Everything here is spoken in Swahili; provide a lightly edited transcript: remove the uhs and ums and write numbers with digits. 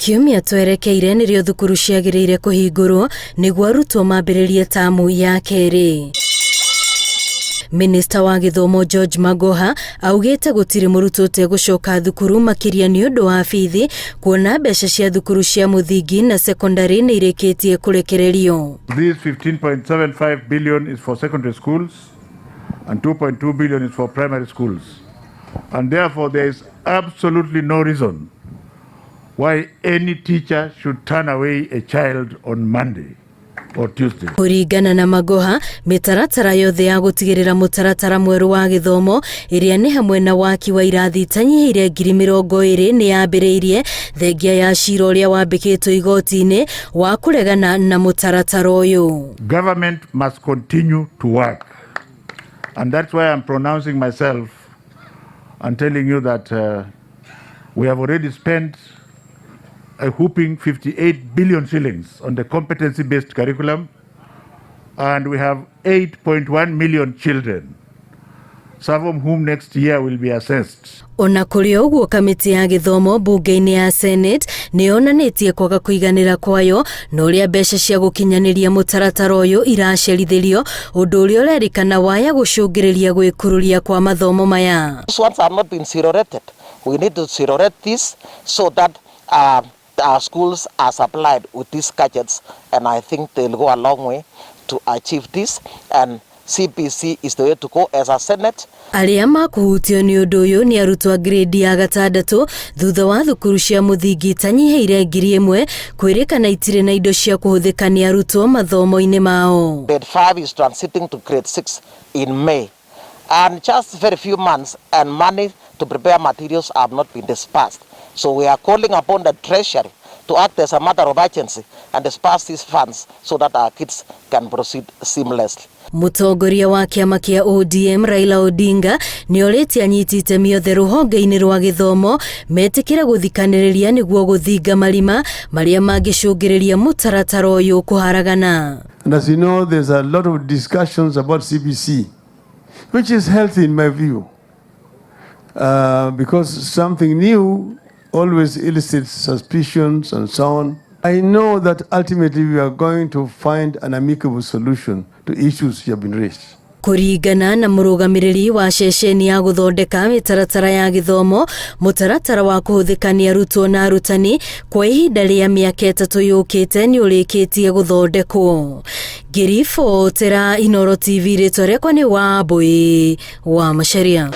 Kiumia twerekeire nĩrĩo thukuru ciagĩrĩire kũhingũrwo nĩguo arutwo mambĩrĩrie tamu ya kerĩ. Minista wa gĩthomo George Magoha augĩte gũtirĩ mũrutwo ũtegũcoka thukuru makĩria nĩ ũndũ wa bithi, kuona mbeca cia thukuru cia mũthingi na secondary nĩ irĩkĩtie kũrekererio. This 15.75 billion is for secondary schools and 2.2 billion is for primary schools. And therefore there is absolutely no reason why any teacher should turn away a child on Monday or Tuesday. Kũringana na Magoha, mĩtaratara yothe ya gũtigĩrĩra mũtaratara mwerũ wa gĩthomo ĩrĩa nĩ hamwe na waki wa irathi itanyihĩire 20,000 nĩ yambĩrĩirie thengia ya cira ũrĩa wambĩkĩtwo igoti-inĩ wa kũregana na mũtaratara ũyũ. Government must continue to work, and that's why I'm pronouncing myself and telling you that we have already spent a whooping 58 billion shillings on the competency-based curriculum, and we have 8.1 million children, some of whom next year will be assessed. Ona kũrĩ ũguo kamĩtĩ ya gĩthomo mbunge-inĩ ya Senate nĩ yonanĩtie kwaga kũiganĩra kwayo na ũrĩa mbeca cia gũkinyanĩria mũtaratara ũyũ iracerithĩrio, ũndũ ũrĩa ũrerĩkana waya gũcũngĩrĩria gwĩkururia kwa mathomo maya. These ones have not been zero-rated. We need to zero-rate this so that our schools are supplied with these gadgets, and I think they'll go a long way to achieve this, and CPC is the way to go as a Senate. Arĩa makuhutio nĩ ũndũ ũyũ nĩ arutwo grade ya gatandatũ thutha wa thukuru cia mũthingi itanyihĩire 1,000 kwĩrĩkana itirĩ na indo cia kũhũthĩka nĩ arutwo mathomo-inĩ mao. Grade 5 is transiting to grade 6 in May, and just very few months and money to prepare materials have not been dispersed. So we are calling upon the Treasury to act as a matter of urgency and disperse these funds so that our kids can proceed seamlessly. Mũtongoria wa kĩama kĩa ODM Raila Odinga nĩ orĩtie anyiti itemi othe rũhonge-inĩ rwa gĩthomo metĩkĩre gũthikanĩrĩria nĩguo gũthinga marima marĩa mangĩcũngĩrĩria mũtaratara ũyũ kũharagana. And as you know, there's a lot of discussions about CBC, which is healthy in my view, because something new always elicits suspicions and so on. I know that ultimately we are going to find an amicable solution to issues that have been raised. Kũringana na mũrũgamĩrĩri wa ceceni ya gũthondeka mĩtaratara ya gĩthomo, mũtaratara wa kũhũthĩka nĩ arutwo na arutani kwa ihinda rĩa mĩaka 3 yũkĩte nĩ ũrĩkĩtie gũthondekwo. Ngĩribotera Inooro TV, rĩtwa rĩakwa nĩ Wambui wa Macharia.